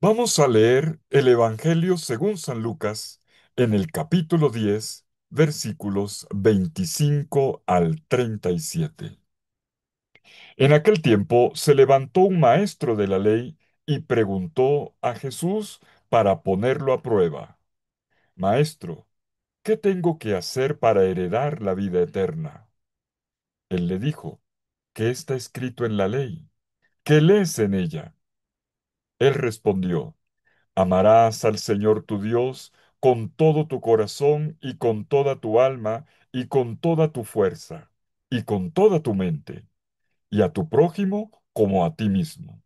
Vamos a leer el Evangelio según San Lucas en el capítulo 10, versículos 25 al 37. En aquel tiempo se levantó un maestro de la ley y preguntó a Jesús para ponerlo a prueba: Maestro, ¿qué tengo que hacer para heredar la vida eterna? Él le dijo: ¿Qué está escrito en la ley? ¿Qué lees en ella? Él respondió: Amarás al Señor tu Dios con todo tu corazón y con toda tu alma y con toda tu fuerza y con toda tu mente, y a tu prójimo como a ti mismo.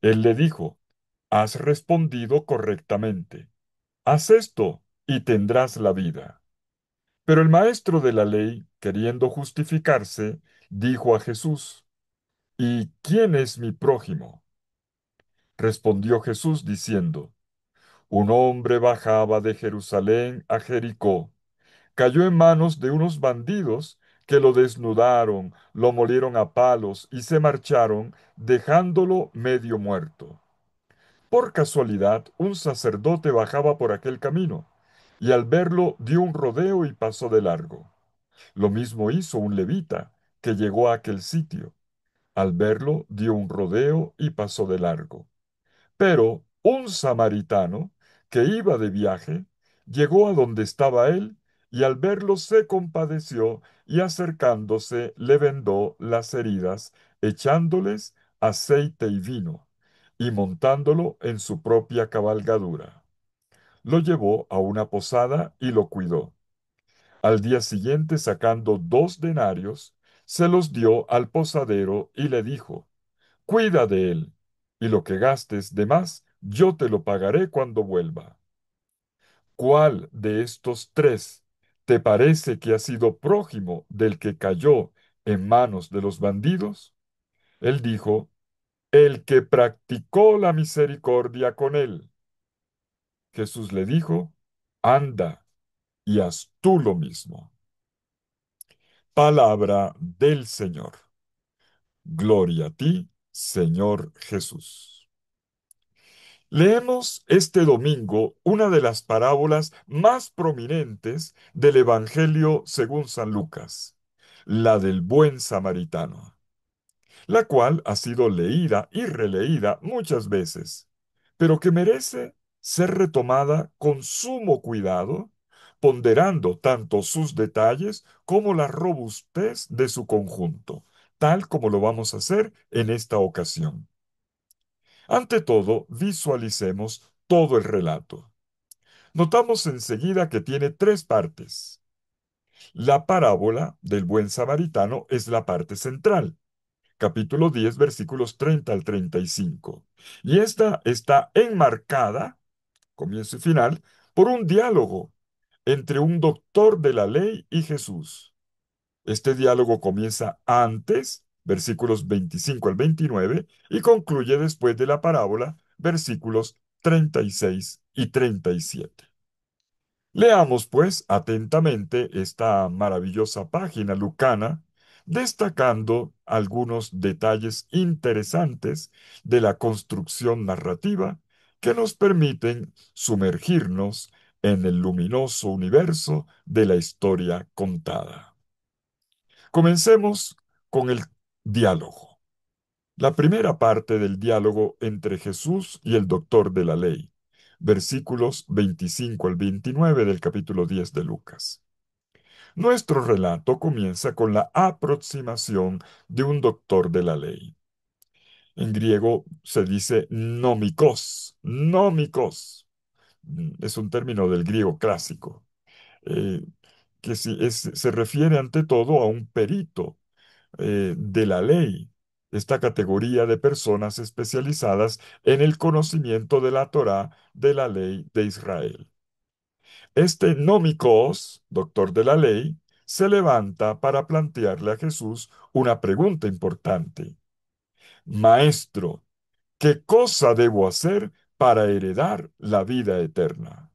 Él le dijo: Has respondido correctamente. Haz esto y tendrás la vida. Pero el maestro de la ley, queriendo justificarse, dijo a Jesús: ¿Y quién es mi prójimo? Respondió Jesús diciendo: Un hombre bajaba de Jerusalén a Jericó. Cayó en manos de unos bandidos que lo desnudaron, lo molieron a palos y se marcharon, dejándolo medio muerto. Por casualidad, un sacerdote bajaba por aquel camino, y al verlo dio un rodeo y pasó de largo. Lo mismo hizo un levita, que llegó a aquel sitio. Al verlo dio un rodeo y pasó de largo. Pero un samaritano, que iba de viaje, llegó a donde estaba él, y al verlo se compadeció, y acercándose le vendó las heridas, echándoles aceite y vino, y montándolo en su propia cabalgadura. Lo llevó a una posada y lo cuidó. Al día siguiente, sacando 2 denarios, se los dio al posadero y le dijo: Cuida de él, y lo que gastes de más, yo te lo pagaré cuando vuelva. ¿Cuál de estos tres te parece que ha sido prójimo del que cayó en manos de los bandidos? Él dijo: El que practicó la misericordia con él. Jesús le dijo: Anda y haz tú lo mismo. Palabra del Señor. Gloria a ti, Señor Jesús. Leemos este domingo una de las parábolas más prominentes del Evangelio según San Lucas, la del buen samaritano, la cual ha sido leída y releída muchas veces, pero que merece ser retomada con sumo cuidado, ponderando tanto sus detalles como la robustez de su conjunto, tal como lo vamos a hacer en esta ocasión. Ante todo, visualicemos todo el relato. Notamos enseguida que tiene 3 partes. La parábola del buen samaritano es la parte central, capítulo 10, versículos 30 al 35. Y esta está enmarcada, comienzo y final, por un diálogo entre un doctor de la ley y Jesús. Este diálogo comienza antes, versículos 25 al 29, y concluye después de la parábola, versículos 36 y 37. Leamos, pues, atentamente esta maravillosa página lucana, destacando algunos detalles interesantes de la construcción narrativa que nos permiten sumergirnos en el luminoso universo de la historia contada. Comencemos con el diálogo. La primera parte del diálogo entre Jesús y el doctor de la ley, versículos 25 al 29 del capítulo 10 de Lucas. Nuestro relato comienza con la aproximación de un doctor de la ley. En griego se dice nomikos, nomikos. Es un término del griego clásico, eh, que se refiere ante todo a un perito de la ley, esta categoría de personas especializadas en el conocimiento de la Torá, de la ley de Israel. Este nómicos, doctor de la ley, se levanta para plantearle a Jesús una pregunta importante. Maestro, ¿qué cosa debo hacer para heredar la vida eterna?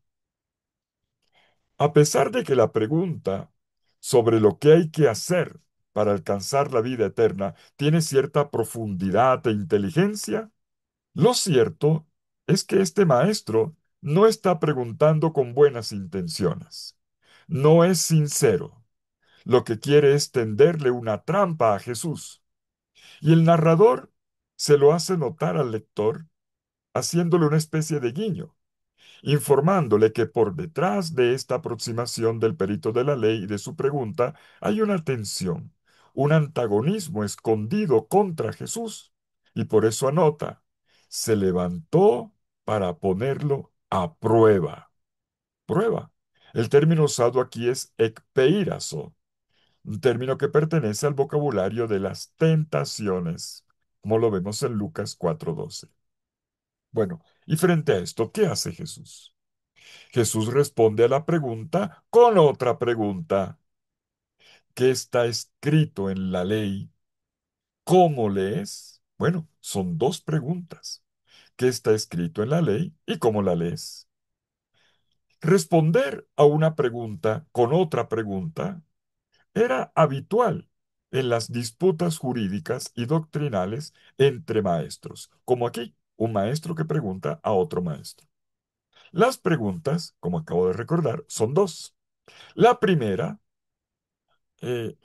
A pesar de que la pregunta sobre lo que hay que hacer para alcanzar la vida eterna tiene cierta profundidad e inteligencia, lo cierto es que este maestro no está preguntando con buenas intenciones. No es sincero. Lo que quiere es tenderle una trampa a Jesús. Y el narrador se lo hace notar al lector, haciéndole una especie de guiño, informándole que por detrás de esta aproximación del perito de la ley y de su pregunta hay una tensión, un antagonismo escondido contra Jesús. Y por eso anota, se levantó para ponerlo a prueba. Prueba. El término usado aquí es ekpeirazo, un término que pertenece al vocabulario de las tentaciones, como lo vemos en Lucas 4:12. Bueno, y frente a esto, ¿qué hace Jesús? Jesús responde a la pregunta con otra pregunta. ¿Qué está escrito en la ley? ¿Cómo lees? Bueno, son dos preguntas. ¿Qué está escrito en la ley y cómo la lees? Responder a una pregunta con otra pregunta era habitual en las disputas jurídicas y doctrinales entre maestros, como aquí, un maestro que pregunta a otro maestro. Las preguntas, como acabo de recordar, son dos. La primera eh,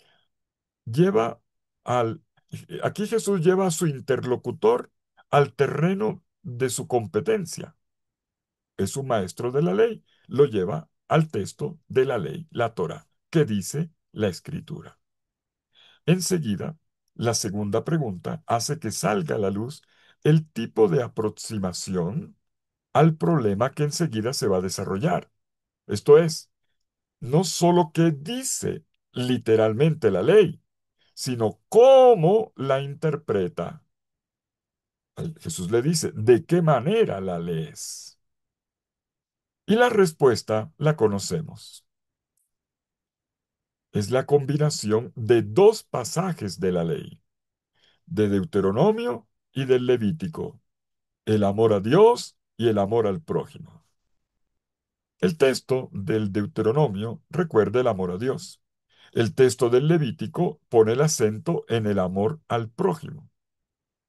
lleva al... Aquí Jesús lleva a su interlocutor al terreno de su competencia. Es un maestro de la ley, lo lleva al texto de la ley, la Torá, que dice la Escritura. Enseguida, la segunda pregunta hace que salga a la luz el tipo de aproximación al problema que enseguida se va a desarrollar. Esto es, no solo qué dice literalmente la ley, sino cómo la interpreta. Jesús le dice, ¿de qué manera la lees? Y la respuesta la conocemos. Es la combinación de dos pasajes de la ley, de Deuteronomio y del Levítico, el amor a Dios y el amor al prójimo. El texto del Deuteronomio recuerda el amor a Dios. El texto del Levítico pone el acento en el amor al prójimo.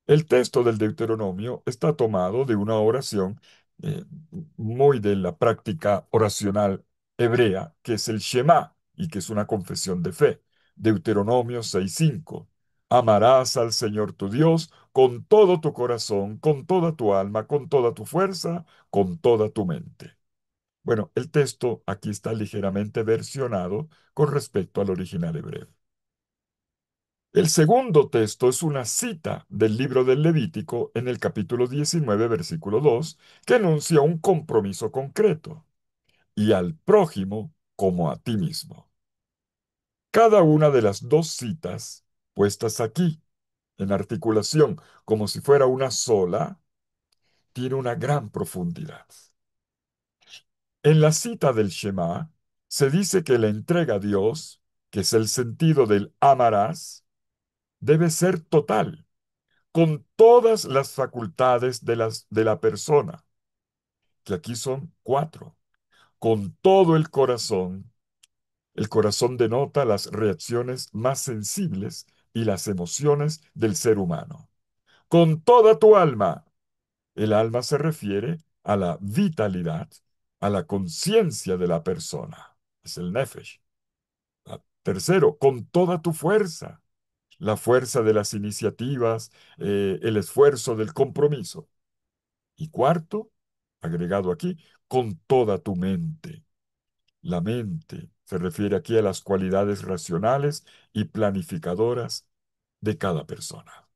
El texto del Deuteronomio está tomado de una oración eh, muy de la práctica oracional hebrea, que es el Shema, y que es una confesión de fe. Deuteronomio 6:5. Amarás al Señor tu Dios con todo tu corazón, con toda tu alma, con toda tu fuerza, con toda tu mente. Bueno, el texto aquí está ligeramente versionado con respecto al original hebreo. El segundo texto es una cita del libro del Levítico en el capítulo 19, versículo 2, que enuncia un compromiso concreto, y al prójimo como a ti mismo. Cada una de las dos citas, puestas aquí, en articulación, como si fuera una sola, tiene una gran profundidad. En la cita del Shema, se dice que la entrega a Dios, que es el sentido del amarás, debe ser total con todas las facultades de la persona, que aquí son cuatro, con todo el corazón denota las reacciones más sensibles y las emociones del ser humano. Con toda tu alma, el alma se refiere a la vitalidad, a la conciencia de la persona, es el nefesh. Tercero, con toda tu fuerza, la fuerza de las iniciativas, el esfuerzo del compromiso. Y cuarto, agregado aquí, con toda tu mente. La mente se refiere aquí a las cualidades racionales y planificadoras de cada persona.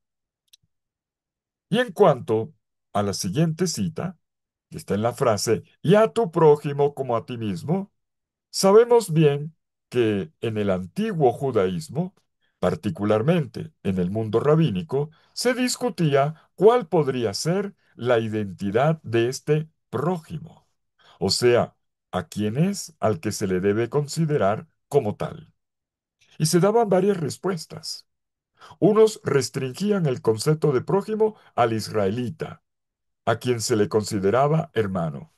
Y en cuanto a la siguiente cita, que está en la frase, y a tu prójimo como a ti mismo, sabemos bien que en el antiguo judaísmo, particularmente en el mundo rabínico, se discutía cuál podría ser la identidad de este prójimo, o sea, a quién es al que se le debe considerar como tal. Y se daban varias respuestas. Unos restringían el concepto de prójimo al israelita, a quien se le consideraba hermano.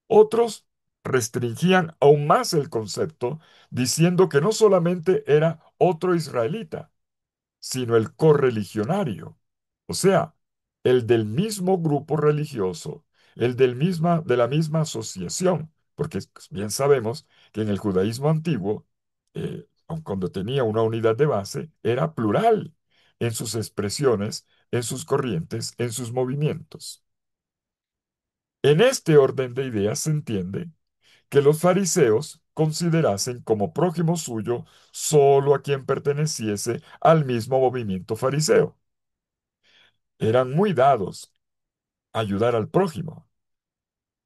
Otros restringían aún más el concepto, diciendo que no solamente era otro israelita, sino el correligionario, o sea, el del mismo grupo religioso, el de la misma asociación, porque bien sabemos que en el judaísmo antiguo, aun cuando tenía una unidad de base, era plural en sus expresiones, en sus corrientes, en sus movimientos. En este orden de ideas se entiende que los fariseos considerasen como prójimo suyo solo a quien perteneciese al mismo movimiento fariseo. Eran muy dados a ayudar al prójimo,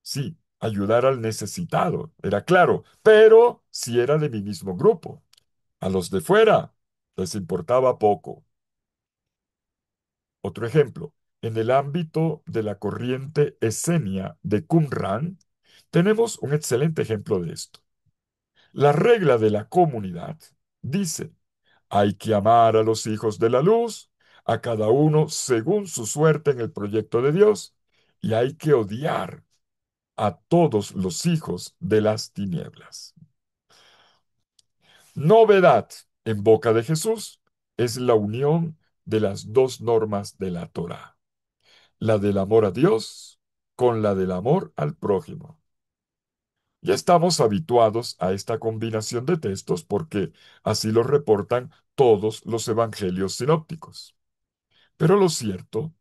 sí, ayudar al necesitado, era claro, pero si era de mi mismo grupo. A los de fuera les importaba poco. Otro ejemplo, en el ámbito de la corriente esenia de Qumran, tenemos un excelente ejemplo de esto. La regla de la comunidad dice: hay que amar a los hijos de la luz, a cada uno según su suerte en el proyecto de Dios, y hay que odiar a todos los hijos de las tinieblas. Novedad en boca de Jesús es la unión de las dos normas de la Torá, la del amor a Dios con la del amor al prójimo. Ya estamos habituados a esta combinación de textos porque así lo reportan todos los evangelios sinópticos. Pero lo cierto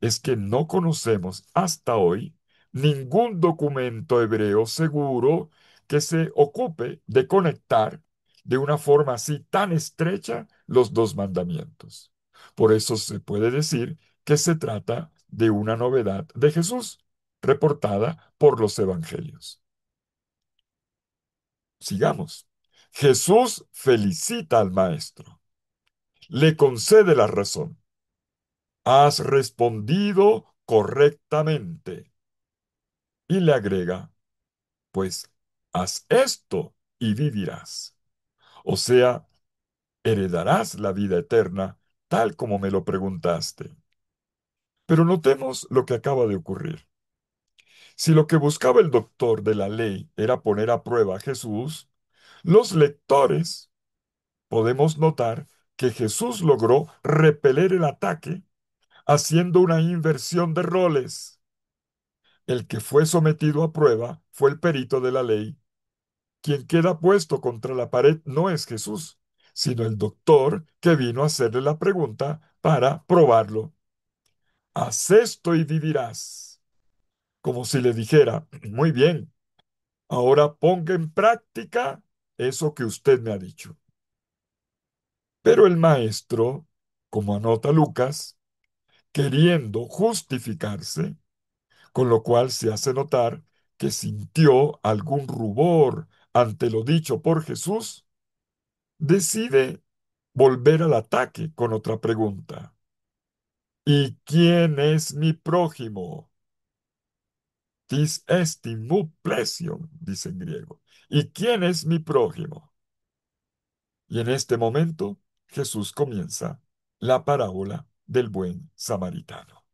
es que no conocemos hasta hoy ningún documento hebreo seguro que se ocupe de conectar de una forma así tan estrecha los dos mandamientos. Por eso se puede decir que se trata de una novedad de Jesús, reportada por los evangelios. Sigamos. Jesús felicita al maestro, le concede la razón. Has respondido correctamente. Y le agrega, pues haz esto y vivirás. O sea, heredarás la vida eterna, tal como me lo preguntaste. Pero notemos lo que acaba de ocurrir. Si lo que buscaba el doctor de la ley era poner a prueba a Jesús, los lectores podemos notar que Jesús logró repeler el ataque haciendo una inversión de roles. El que fue sometido a prueba fue el perito de la ley. Quien queda puesto contra la pared no es Jesús, sino el doctor que vino a hacerle la pregunta para probarlo. Haz esto y vivirás. Como si le dijera, muy bien, ahora ponga en práctica eso que usted me ha dicho. Pero el maestro, como anota Lucas, queriendo justificarse, con lo cual se hace notar que sintió algún rubor ante lo dicho por Jesús, decide volver al ataque con otra pregunta. ¿Y quién es mi prójimo? Tis esti mu plesion, dice en griego. ¿Y quién es mi prójimo? Y en este momento Jesús comienza la parábola del buen samaritano.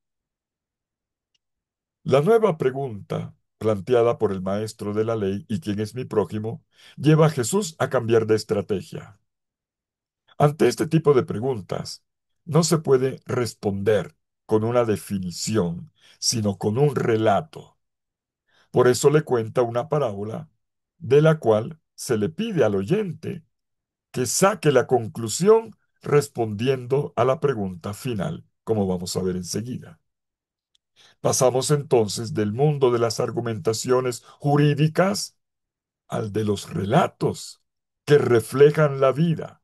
La nueva pregunta planteada por el maestro de la ley, ¿y quién es mi prójimo?, lleva a Jesús a cambiar de estrategia. Ante este tipo de preguntas, no se puede responder con una definición, sino con un relato. Por eso le cuenta una parábola de la cual se le pide al oyente que saque la conclusión respondiendo a la pregunta final, como vamos a ver enseguida. Pasamos entonces del mundo de las argumentaciones jurídicas al de los relatos que reflejan la vida.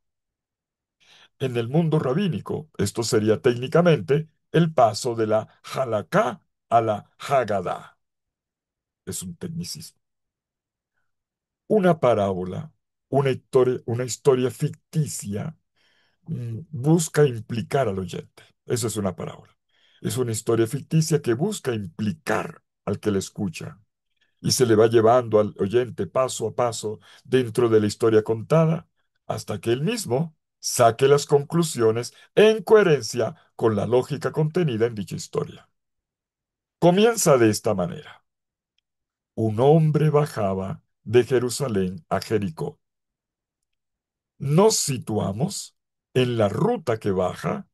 En el mundo rabínico, esto sería técnicamente el paso de la halaká a la hagadá. Es un tecnicismo. Una parábola, una historia ficticia, busca implicar al oyente. Eso es una parábola. Es una historia ficticia que busca implicar al que la escucha y se le va llevando al oyente paso a paso dentro de la historia contada hasta que él mismo saque las conclusiones en coherencia con la lógica contenida en dicha historia. Comienza de esta manera. Un hombre bajaba de Jerusalén a Jericó. Nos situamos en la ruta que baja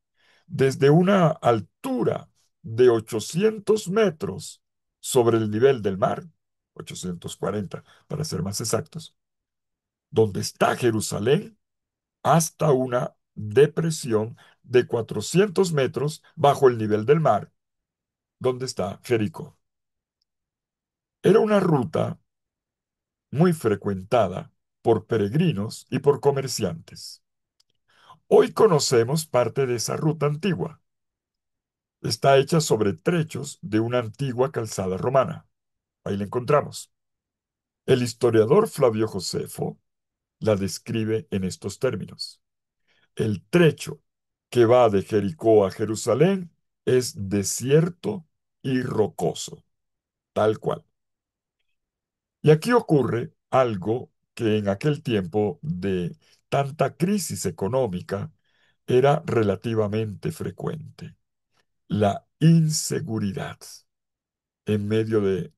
desde una altura de 800 metros sobre el nivel del mar, 840 para ser más exactos, donde está Jerusalén, hasta una depresión de 400 metros bajo el nivel del mar, donde está Jericó. Era una ruta muy frecuentada por peregrinos y por comerciantes. Hoy conocemos parte de esa ruta antigua. Está hecha sobre trechos de una antigua calzada romana. Ahí la encontramos. El historiador Flavio Josefo la describe en estos términos. El trecho que va de Jericó a Jerusalén es desierto y rocoso, tal cual. Y aquí ocurre algo que en aquel tiempo de tanta crisis económica era relativamente frecuente: la inseguridad en medio de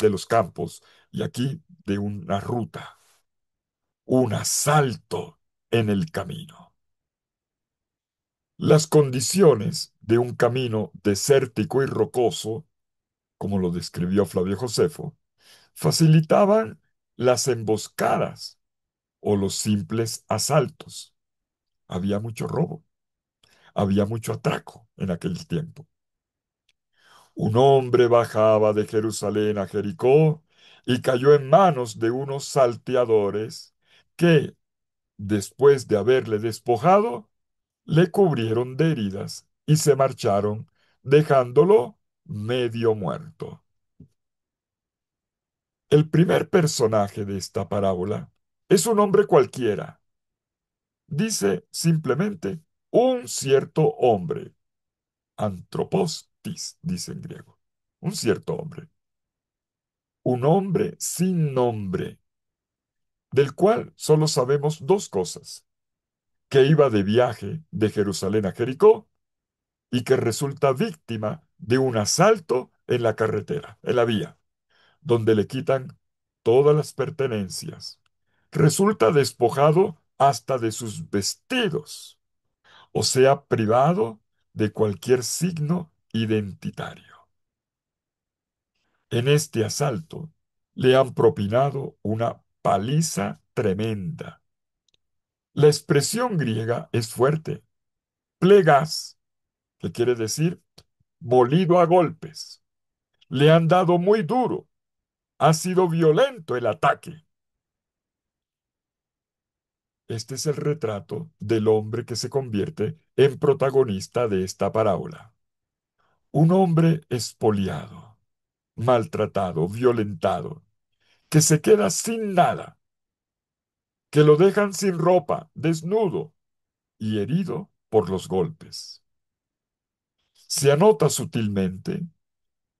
los campos y aquí de una ruta, un asalto en el camino. Las condiciones de un camino desértico y rocoso, como lo describió Flavio Josefo, facilitaban las emboscadas o los simples asaltos. Había mucho robo, había mucho atraco en aquel tiempo. Un hombre bajaba de Jerusalén a Jericó y cayó en manos de unos salteadores que, después de haberle despojado, le cubrieron de heridas y se marcharon, dejándolo medio muerto. El primer personaje de esta parábola es un hombre cualquiera. Dice simplemente un cierto hombre. Antropostis, dice en griego. Un cierto hombre. Un hombre sin nombre, del cual solo sabemos dos cosas: que iba de viaje de Jerusalén a Jericó y que resulta víctima de un asalto en la carretera, en la vía, donde le quitan todas las pertenencias. Resulta despojado hasta de sus vestidos, o sea, privado de cualquier signo identitario. En este asalto le han propinado una paliza tremenda. La expresión griega es fuerte: plegas, que quiere decir molido a golpes. Le han dado muy duro. Ha sido violento el ataque. Este es el retrato del hombre que se convierte en protagonista de esta parábola. Un hombre expoliado, maltratado, violentado, que se queda sin nada, que lo dejan sin ropa, desnudo y herido por los golpes. Se anota sutilmente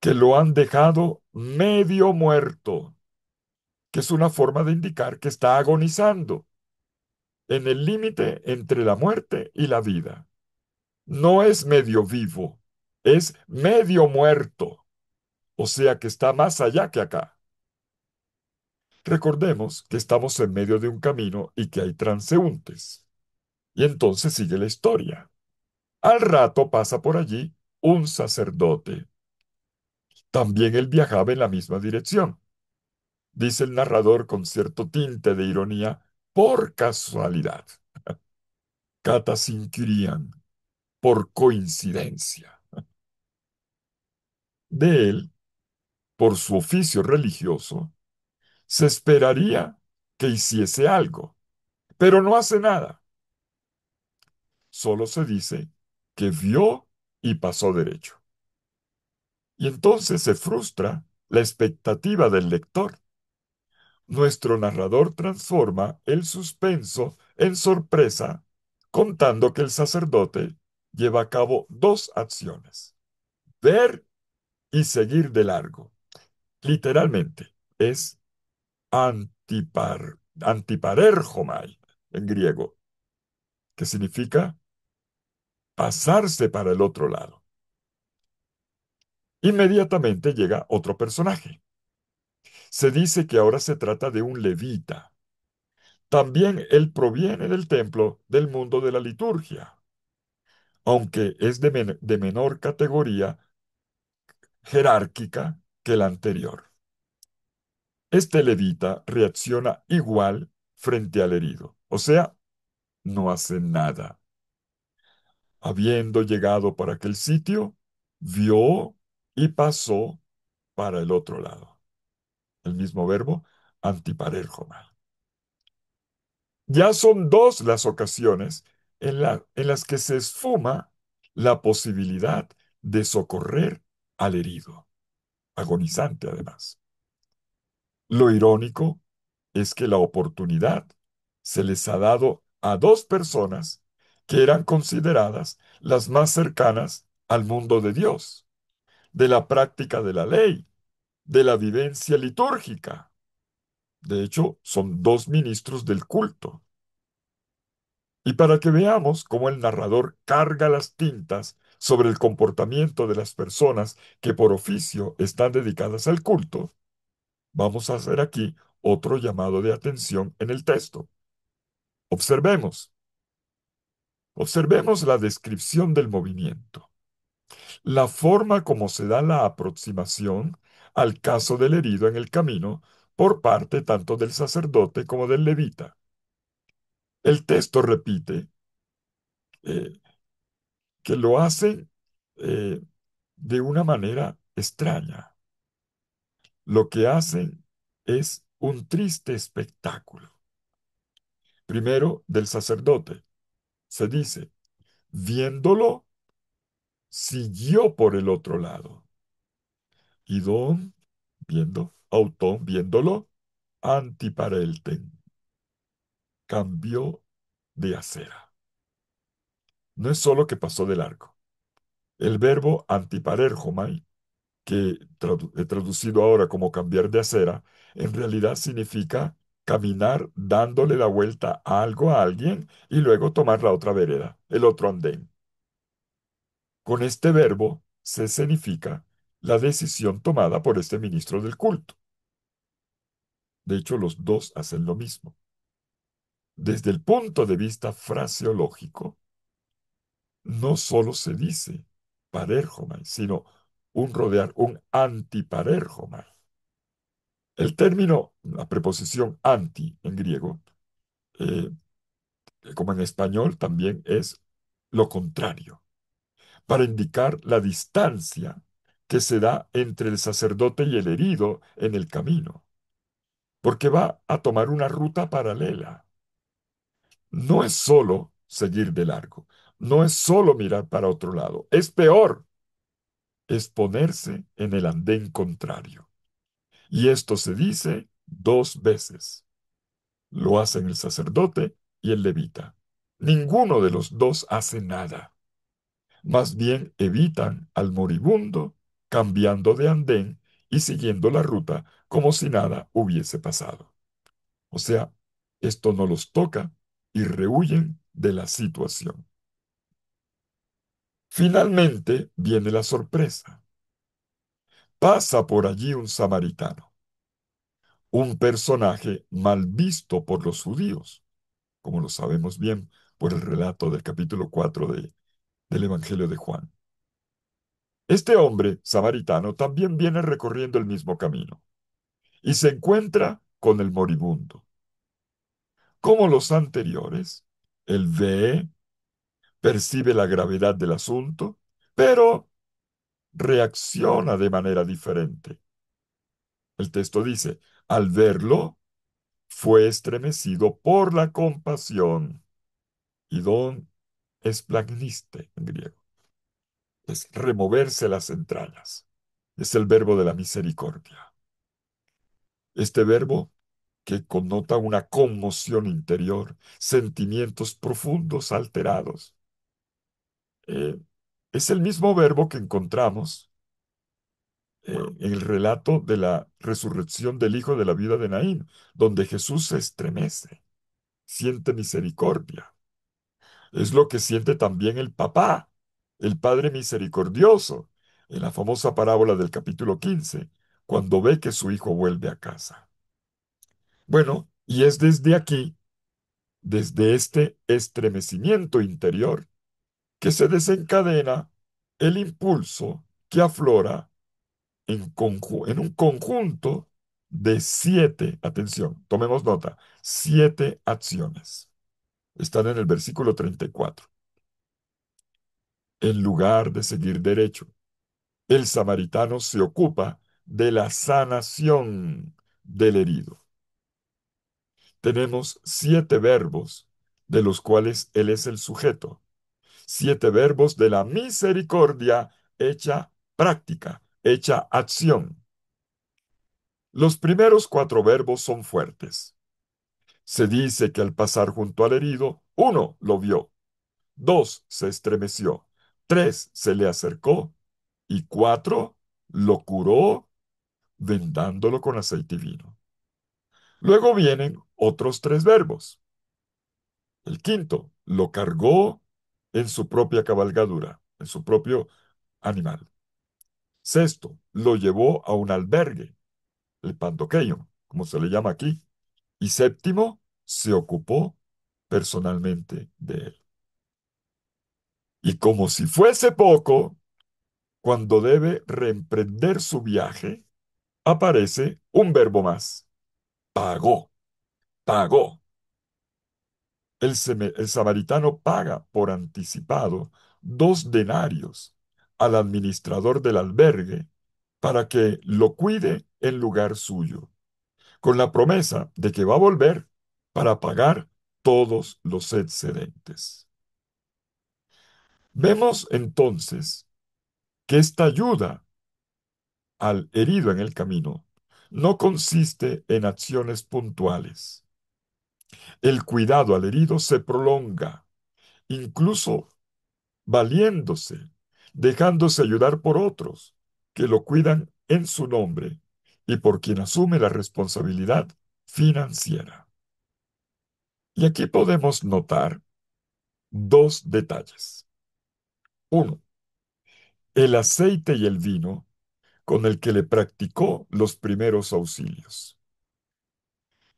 que lo han dejado medio muerto, que es una forma de indicar que está agonizando, en el límite entre la muerte y la vida. No es medio vivo, es medio muerto, o sea que está más allá que acá. Recordemos que estamos en medio de un camino y que hay transeúntes. Y entonces sigue la historia. Al rato pasa por allí un sacerdote. También él viajaba en la misma dirección. Dice el narrador con cierto tinte de ironía: por casualidad. Catasinkirian, por coincidencia. De él, por su oficio religioso, se esperaría que hiciese algo, pero no hace nada. Solo se dice que vio y pasó derecho. Y entonces se frustra la expectativa del lector. Nuestro narrador transforma el suspenso en sorpresa, contando que el sacerdote lleva a cabo dos acciones: ver y seguir de largo. Literalmente, es antiparerjomai en griego, que significa pasarse para el otro lado. Inmediatamente llega otro personaje. Se dice que ahora se trata de un levita. También él proviene del templo, del mundo de la liturgia, aunque es de menor categoría jerárquica que la anterior. Este levita reacciona igual frente al herido, o sea, no hace nada. Habiendo llegado para aquel sitio, vio y pasó para el otro lado. El mismo verbo, antiparérjoma. Ya son dos las ocasiones en las que se esfuma la posibilidad de socorrer al herido, agonizante además. Lo irónico es que la oportunidad se les ha dado a dos personas que eran consideradas las más cercanas al mundo de Dios, de la práctica de la ley, de la vivencia litúrgica. De hecho, son dos ministros del culto. Y para que veamos cómo el narrador carga las tintas sobre el comportamiento de las personas que por oficio están dedicadas al culto, vamos a hacer aquí otro llamado de atención en el texto. Observemos, observemos la descripción del movimiento, la forma como se da la aproximación al caso del herido en el camino por parte tanto del sacerdote como del levita. El texto repite eh, que lo hacen eh, de una manera extraña. Lo que hacen es un triste espectáculo. Primero, del sacerdote. Se dice, viéndolo, siguió por el otro lado. Y don, autón, viéndolo, antiparelten, cambió de acera. No es solo que pasó de largo. El verbo antiparerjomai, que he traducido ahora como cambiar de acera, en realidad significa caminar dándole la vuelta a algo a alguien y luego tomar la otra vereda, el otro andén. Con este verbo se significa la decisión tomada por este ministro del culto. De hecho, los dos hacen lo mismo. Desde el punto de vista fraseológico, no solo se dice parérjomai, sino un rodear, un antiparérjomai. El término, la preposición anti en griego, eh, como en español, también es lo contrario, para indicar la distancia que se da entre el sacerdote y el herido en el camino, porque va a tomar una ruta paralela. No es solo seguir de largo, no es solo mirar para otro lado, es peor, es ponerse en el andén contrario. Y esto se dice dos veces. Lo hacen el sacerdote y el levita. Ninguno de los dos hace nada. Más bien evitan al moribundo, cambiando de andén y siguiendo la ruta como si nada hubiese pasado. O sea, esto no los toca y rehuyen de la situación. Finalmente viene la sorpresa. Pasa por allí un samaritano, un personaje mal visto por los judíos, como lo sabemos bien por el relato del capítulo 4 del Evangelio de Juan. Este hombre samaritano también viene recorriendo el mismo camino y se encuentra con el moribundo. Como los anteriores, él ve, percibe la gravedad del asunto, pero reacciona de manera diferente. El texto dice, al verlo, fue estremecido por la compasión. Y don es plagniste en griego. Es removerse las entrañas. Es el verbo de la misericordia. Este verbo que connota una conmoción interior, sentimientos profundos alterados. Eh, es el mismo verbo que encontramos en el relato de la resurrección del hijo de la viuda de Naín, donde Jesús se estremece, siente misericordia. Es lo que siente también el papá, el Padre misericordioso, en la famosa parábola del capítulo 15, cuando ve que su hijo vuelve a casa. Bueno, y es desde aquí, desde este estremecimiento interior, que se desencadena el impulso que aflora en un conjunto de siete, atención, tomemos nota, siete acciones. Están en el versículo 34. En lugar de seguir derecho, el samaritano se ocupa de la sanación del herido. Tenemos siete verbos de los cuales él es el sujeto. Siete verbos de la misericordia hecha práctica, hecha acción. Los primeros cuatro verbos son fuertes. Se dice que al pasar junto al herido, uno lo vio, dos se estremeció, tres se le acercó y cuatro lo curó vendándolo con aceite y vino. Luego vienen otros tres verbos. El quinto, lo cargó en su propia cabalgadura, en su propio animal. Sexto, lo llevó a un albergue, el pandoqueio, como se le llama aquí. Y séptimo, se ocupó personalmente de él. Y como si fuese poco, cuando debe reemprender su viaje, aparece un verbo más. Pagó, pagó. El samaritano paga por anticipado 2 denarios al administrador del albergue para que lo cuide en lugar suyo, con la promesa de que va a volver para pagar todos los excedentes. Vemos entonces que esta ayuda al herido en el camino no consiste en acciones puntuales. El cuidado al herido se prolonga, incluso valiéndose, dejándose ayudar por otros que lo cuidan en su nombre y por quien asume la responsabilidad financiera. Y aquí podemos notar dos detalles. Uno, el aceite y el vino con el que le practicó los primeros auxilios.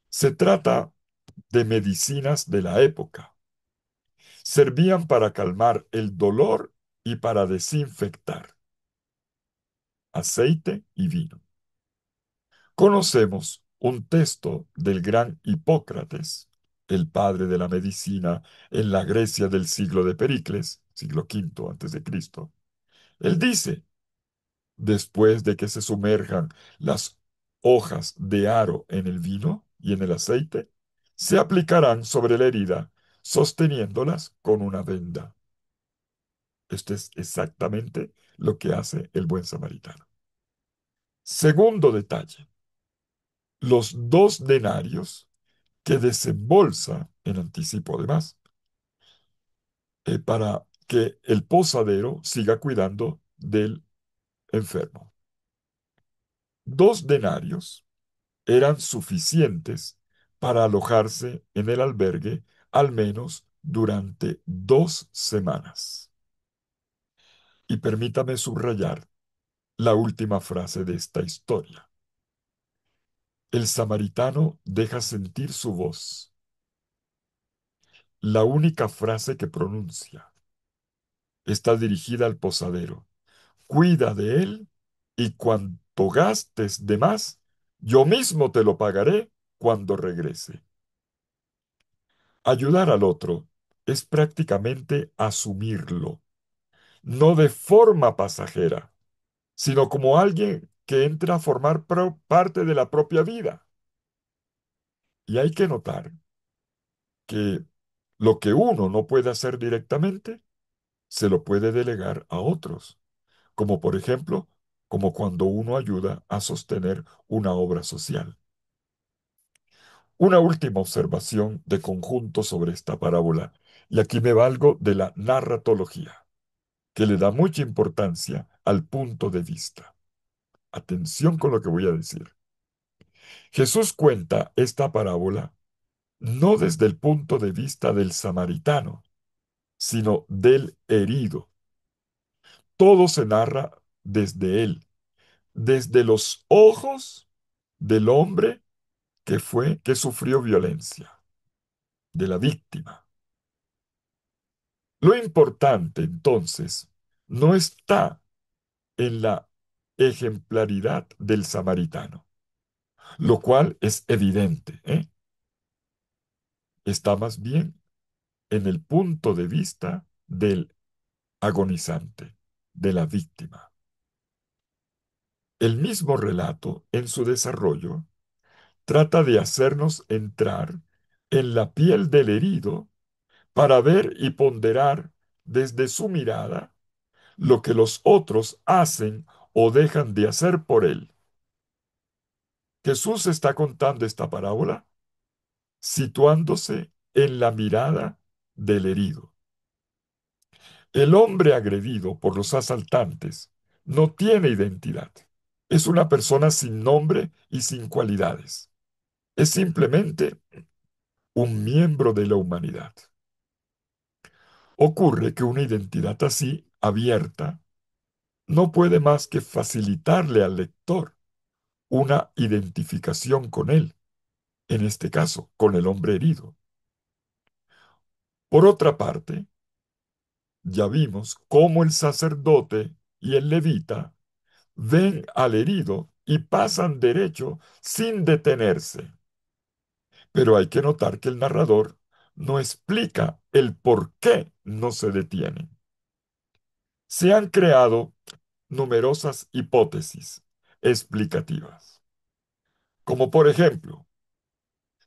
Se trata de medicinas de la época. Servían para calmar el dolor y para desinfectar. Aceite y vino. Conocemos un texto del gran Hipócrates, el padre de la medicina en la Grecia del siglo de Pericles, siglo V antes de Cristo. Él dice, después de que se sumerjan las hojas de aro en el vino y en el aceite, se aplicarán sobre la herida, sosteniéndolas con una venda. Esto es exactamente lo que hace el buen samaritano. Segundo detalle, los 2 denarios que desembolsa en anticipo además, para que el posadero siga cuidando del enfermo. 2 denarios eran suficientes para alojarse en el albergue al menos durante 2 semanas. Y permítame subrayar la última frase de esta historia. El samaritano deja sentir su voz, la única frase que pronuncia. Está dirigida al posadero. Cuida de él y cuanto gastes de más, yo mismo te lo pagaré cuando regrese. Ayudar al otro es prácticamente asumirlo, no de forma pasajera, sino como alguien que entra a formar parte de la propia vida. Y hay que notar que lo que uno no puede hacer directamente, se lo puede delegar a otros, como por ejemplo, como cuando uno ayuda a sostener una obra social. Una última observación de conjunto sobre esta parábola, y aquí me valgo de la narratología, que le da mucha importancia al punto de vista. Atención con lo que voy a decir. Jesús cuenta esta parábola no desde el punto de vista del samaritano, sino del herido. Todo se narra desde él, desde los ojos del hombre que sufrió violencia, de la víctima. Lo importante, entonces, no está en la ejemplaridad del samaritano, lo cual es evidente, ¿eh? Está más bien en el punto de vista del agonizante, de la víctima. El mismo relato, en su desarrollo, trata de hacernos entrar en la piel del herido para ver y ponderar desde su mirada lo que los otros hacen o dejan de hacer por él. Jesús está contando esta parábola situándose en la mirada del herido. El hombre agredido por los asaltantes no tiene identidad. Es una persona sin nombre y sin cualidades. Es simplemente un miembro de la humanidad. Ocurre que una identidad así, abierta, no puede más que facilitarle al lector una identificación con él, en este caso, con el hombre herido. Por otra parte, ya vimos cómo el sacerdote y el levita ven al herido y pasan derecho sin detenerse. Pero hay que notar que el narrador no explica el por qué no se detienen. Se han creado numerosas hipótesis explicativas, como por ejemplo,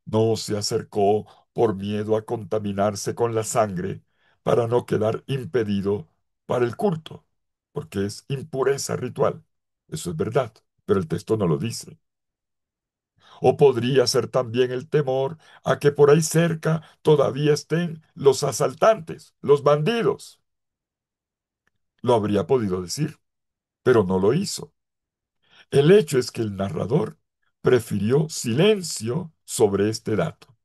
no se acercó por miedo a contaminarse con la sangre para no quedar impedido para el culto, porque es impureza ritual. Eso es verdad, pero el texto no lo dice. O podría ser también el temor a que por ahí cerca todavía estén los asaltantes, los bandidos. Lo habría podido decir, pero no lo hizo. El hecho es que el narrador prefirió silencio sobre este dato.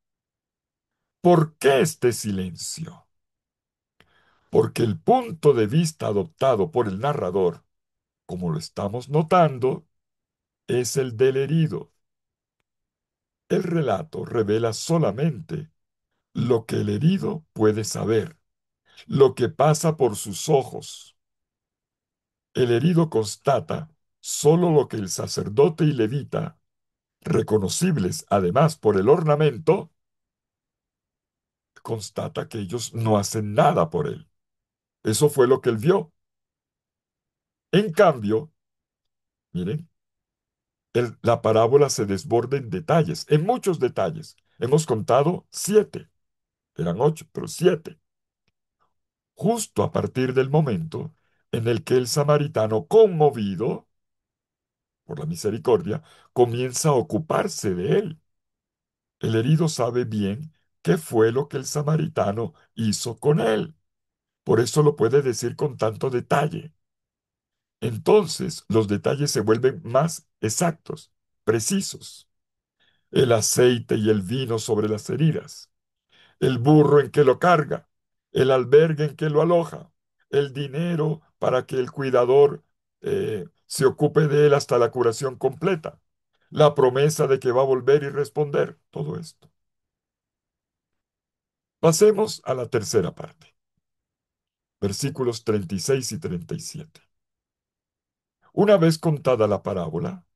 ¿Por qué este silencio? Porque el punto de vista adoptado por el narrador, como lo estamos notando, es el del herido. El relato revela solamente lo que el herido puede saber, lo que pasa por sus ojos. El herido constata solo lo que el sacerdote y levita, reconocibles además por el ornamento, constata que ellos no hacen nada por él. Eso fue lo que él vio. En cambio, miren, la parábola se desborda en detalles, en muchos detalles. Hemos contado 7, eran 8, pero 7. Justo a partir del momento en el que el samaritano, conmovido por la misericordia, comienza a ocuparse de él. El herido sabe bien qué fue lo que el samaritano hizo con él. Por eso lo puede decir con tanto detalle. Entonces los detalles se vuelven más exactos, precisos. El aceite y el vino sobre las heridas, el burro en que lo carga, el albergue en que lo aloja, el dinero para que el cuidador se ocupe de él hasta la curación completa, la promesa de que va a volver y responder, todo esto. Pasemos a la tercera parte, versículos 36 y 37. Una vez contada la parábola,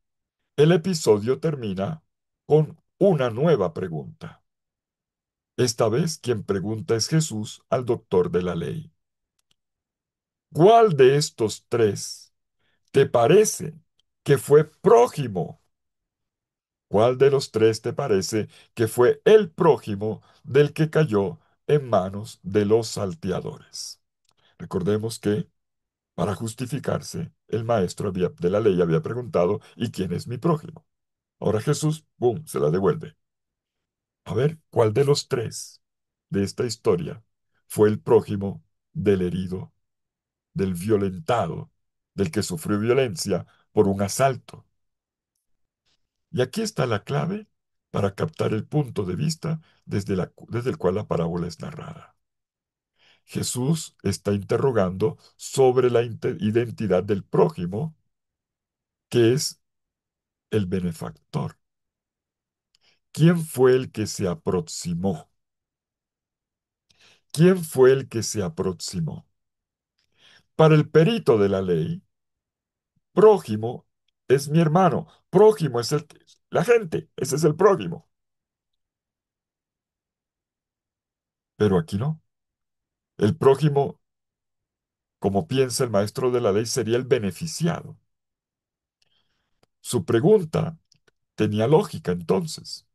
el episodio termina con una nueva pregunta. Esta vez quien pregunta es Jesús al doctor de la ley. ¿Cuál de estos tres te parece que fue prójimo? ¿Cuál de los tres te parece que fue el prójimo del que cayó en manos de los salteadores? Recordemos que para justificarse, el maestro de la ley había preguntado, ¿y quién es mi prójimo? Ahora Jesús, ¡boom!, se la devuelve. A ver, ¿cuál de los tres de esta historia fue el prójimo del herido, del violentado, del que sufrió violencia por un asalto? Y aquí está la clave para captar el punto de vista desde el cual la parábola es narrada. Jesús está interrogando sobre la identidad del prójimo, que es el benefactor. ¿Quién fue el que se aproximó? ¿Quién fue el que se aproximó? Para el perito de la ley, prójimo es mi hermano. Prójimo es la gente. Ese es el prójimo. Pero aquí no. El prójimo, como piensa el maestro de la ley, sería el beneficiado. Su pregunta tenía lógica entonces.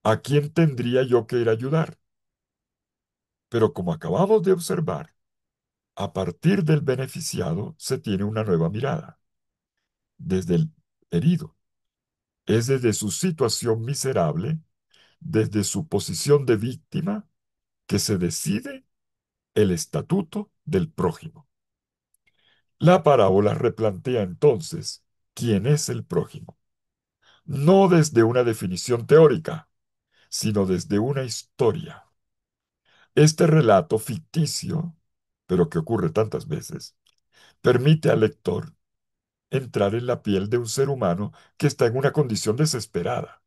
¿A quién tendría yo que ir a ayudar? Pero como acabamos de observar, a partir del beneficiado se tiene una nueva mirada. Desde el herido. Es desde su situación miserable, desde su posición de víctima, que se decide el estatuto del prójimo. La parábola replantea entonces quién es el prójimo, no desde una definición teórica, sino desde una historia. Este relato ficticio, pero que ocurre tantas veces, permite al lector entrar en la piel de un ser humano que está en una condición desesperada.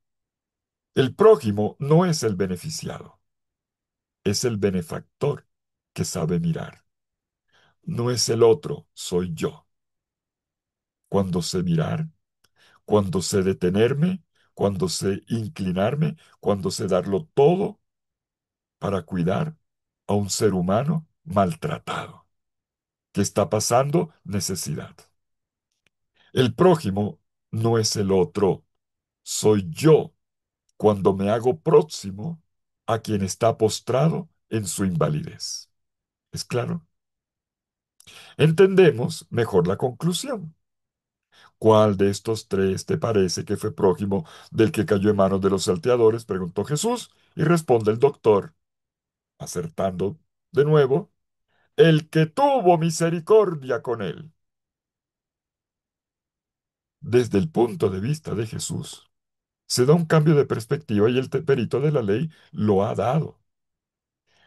El prójimo no es el beneficiado, es el benefactor que sabe mirar. No es el otro, soy yo. Cuando sé mirar, cuando sé detenerme, cuando sé inclinarme, cuando sé darlo todo para cuidar a un ser humano maltratado, que está pasando necesidad. El prójimo no es el otro, soy yo cuando me hago próximo a quien está postrado en su invalidez. ¿Es claro? Entendemos mejor la conclusión. ¿Cuál de estos tres te parece que fue prójimo del que cayó en manos de los salteadores? Preguntó Jesús, y responde el doctor, acertando de nuevo, el que tuvo misericordia con él. Desde el punto de vista de Jesús, se da un cambio de perspectiva y el perito de la ley lo ha dado.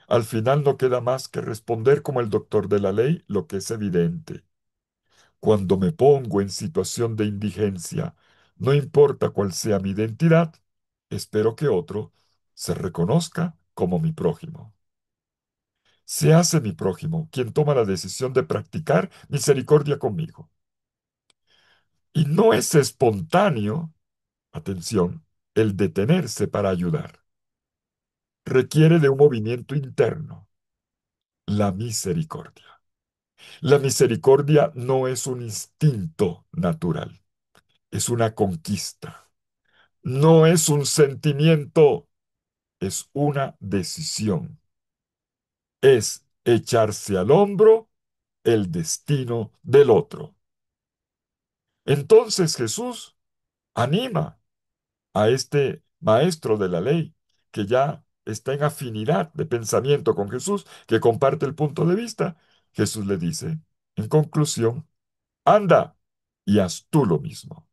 Al final no queda más que responder como el doctor de la ley lo que es evidente. Cuando me pongo en situación de indigencia, no importa cuál sea mi identidad, espero que otro se reconozca como mi prójimo. Se hace mi prójimo quien toma la decisión de practicar misericordia conmigo. Y no es espontáneo, atención, el detenerse para ayudar. Requiere de un movimiento interno, la misericordia. La misericordia no es un instinto natural, es una conquista. No es un sentimiento, es una decisión. Es echarse al hombro el destino del otro. Entonces Jesús anima a este maestro de la ley, que ya está en afinidad de pensamiento con Jesús, que comparte el punto de vista. Jesús le dice, en conclusión, anda y haz tú lo mismo.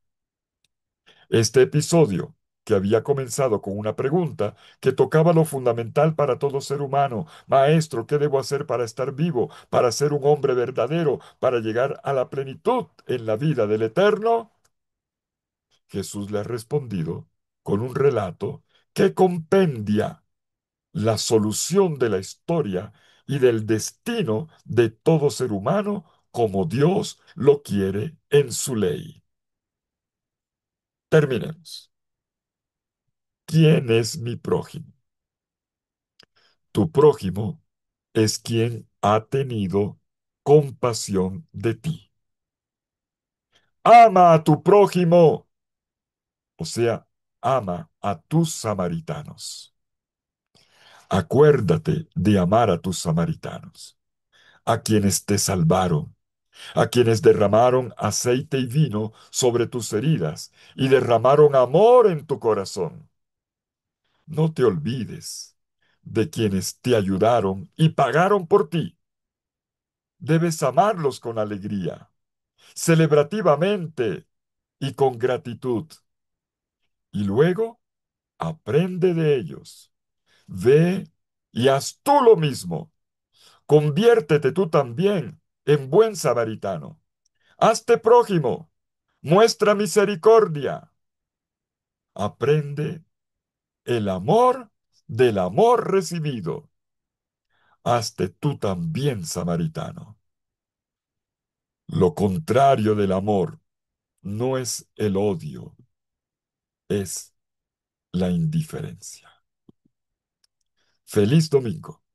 Este episodio, que había comenzado con una pregunta que tocaba lo fundamental para todo ser humano: Maestro, ¿qué debo hacer para estar vivo, para ser un hombre verdadero, para llegar a la plenitud en la vida del Eterno? Jesús le ha respondido con un relato que compendia la solución de la historia y del destino de todo ser humano como Dios lo quiere en su ley. Terminemos. ¿Quién es mi prójimo? Tu prójimo es quien ha tenido compasión de ti. Ama a tu prójimo, o sea, ama a tus samaritanos. Acuérdate de amar a tus samaritanos, a quienes te salvaron, a quienes derramaron aceite y vino sobre tus heridas y derramaron amor en tu corazón. No te olvides de quienes te ayudaron y pagaron por ti. Debes amarlos con alegría, celebrativamente y con gratitud. Y luego aprende de ellos. Ve y haz tú lo mismo. Conviértete tú también en buen samaritano. Hazte prójimo. Muestra misericordia. Aprende el amor del amor recibido. Hazte tú también samaritano. Lo contrario del amor, no es el odio, es la indiferencia. Feliz domingo.